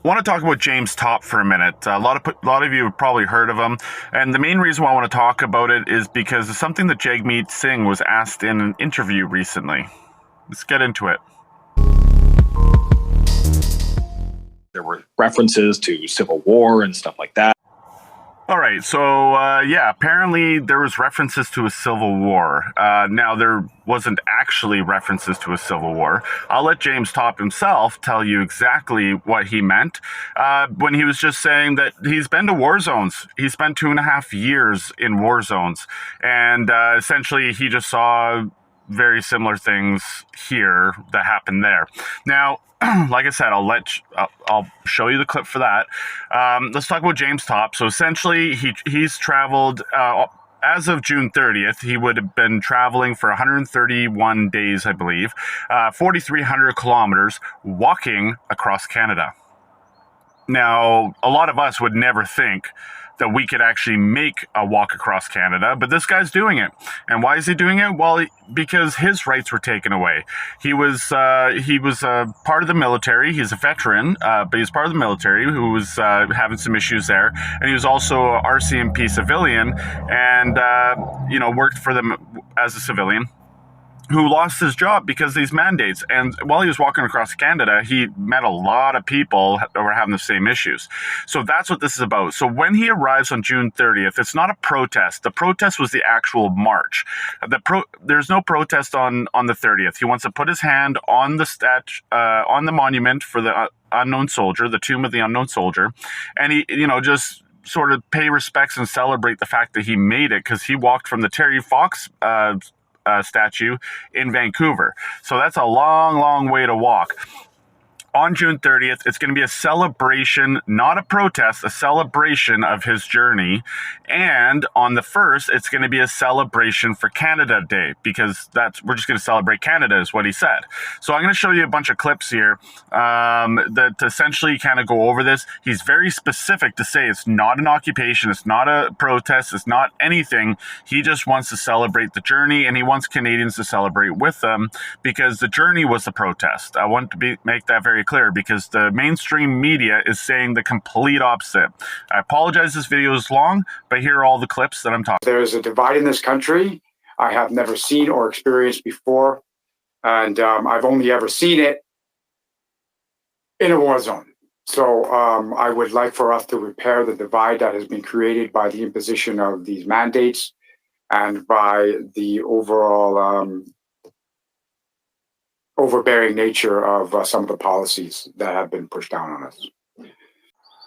I want to talk about James Topp for a minute. A lot of you have probably heard of him, and the main reason why I want to talk about it is because it's something that Jagmeet Singh was asked in an interview recently. Let's get into it. There were references to civil war and stuff like that. All right, so apparently there was references to a civil war. Now there wasn't actually references to a civil war. I'll let James Topp himself tell you exactly what he meant when he was just saying that he's been to war zones. He spent 2.5 years in war zones, and essentially he just saw very similar things here that happened there. Now, like I said, I'll show you the clip for that. Let's talk about James Topp. So essentially, he's traveled as of June 30th. He would have been traveling for 131 days, I believe, 4,300 kilometers, walking across Canada. Now, a lot of us would never think that we could actually make a walk across Canada, but this guy's doing it. And why is he doing it? Well, because his rights were taken away. He was part of the military. He's a veteran, but he's part of the military who was having some issues there. And he was also a RCMP civilian and, worked for them as a civilian, who lost his job because of these mandates. And while he was walking across Canada, he met a lot of people that were having the same issues. So that's what this is about. So when he arrives on June 30th, it's not a protest. The protest was the actual march. There's no protest on the 30th. He wants to put his hand on the on the monument for the unknown soldier, the tomb of the unknown soldier, and he, just sort of pay respects and celebrate the fact that he made it, because he walked from the Terry Fox statue in Vancouver. So that's a long, long way to walk. On June 30th, it's going to be a celebration, not a protest, a celebration of his journey. And on the 1st, it's going to be a celebration for Canada Day, because we're just going to celebrate Canada, is what he said. So I'm going to show you a bunch of clips here that essentially kind of go over this. He's very specific to say it's not an occupation, it's not a protest, it's not anything. He just wants to celebrate the journey, and he wants Canadians to celebrate with them, because the journey was the protest. I want to make that very clear, because the mainstream media is saying the complete opposite. I apologize this video is long, but here are all the clips that I'm talking. There is a divide in this country I have never seen or experienced before, and I've only ever seen it in a war zone. So I would like for us to repair the divide that has been created by the imposition of these mandates and by the overall overbearing nature of some of the policies that have been pushed down on us.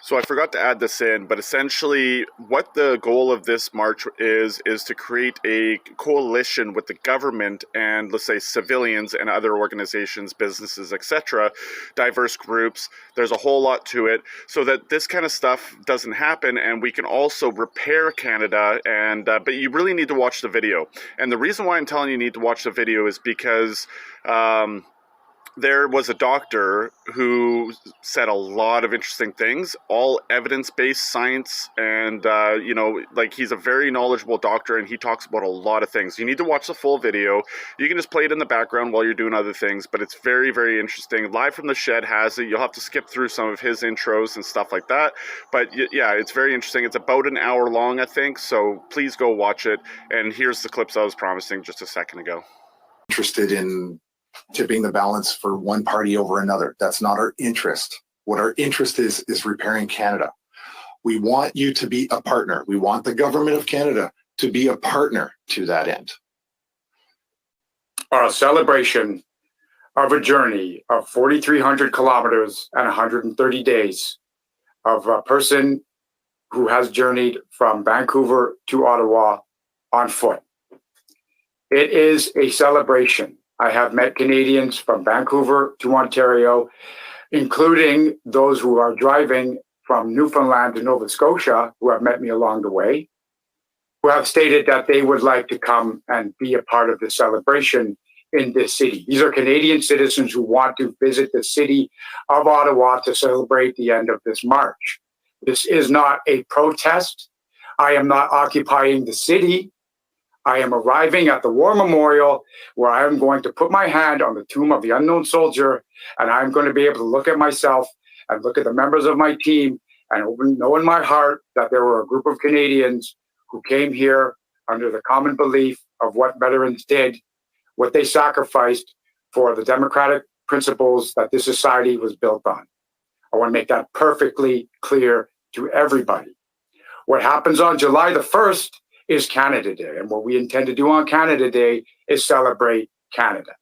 So I forgot to add this in, but essentially what the goal of this march is to create a coalition with the government and, let's say, civilians and other organizations, businesses, etc., diverse groups. There's a whole lot to it, so that this kind of stuff doesn't happen, and we can also repair Canada. And but you really need to watch the video. And the reason why I'm telling you need to watch the video is because there was a doctor who said a lot of interesting things, all evidence-based science, and, he's a very knowledgeable doctor, and he talks about a lot of things. You need to watch the full video. You can just play it in the background while you're doing other things, but it's very, very interesting. Live from the Shed has it. You'll have to skip through some of his intros and stuff like that, but yeah, it's very interesting. It's about an hour long, I think, so please go watch it, and here's the clips I was promising just a second ago. Interested in tipping the balance for one party over another. That's not our interest. What our interest is repairing Canada. We want you to be a partner. We want the government of Canada to be a partner to that end. A celebration of a journey of 4,300 kilometers and 130 days of a person who has journeyed from Vancouver to Ottawa on foot. It is a celebration. I have met Canadians from Vancouver to Ontario, including those who are driving from Newfoundland to Nova Scotia, who have met me along the way, who have stated that they would like to come and be a part of the celebration in this city. These are Canadian citizens who want to visit the city of Ottawa to celebrate the end of this march. This is not a protest. I am not occupying the city. I am arriving at the War Memorial, where I am going to put my hand on the tomb of the unknown soldier, and I'm going to be able to look at myself and look at the members of my team and know in my heart that there were a group of Canadians who came here under the common belief of what veterans did, what they sacrificed for the democratic principles that this society was built on. I want to make that perfectly clear to everybody. What happens on July the 1st is Canada Day. And what we intend to do on Canada Day is celebrate Canada.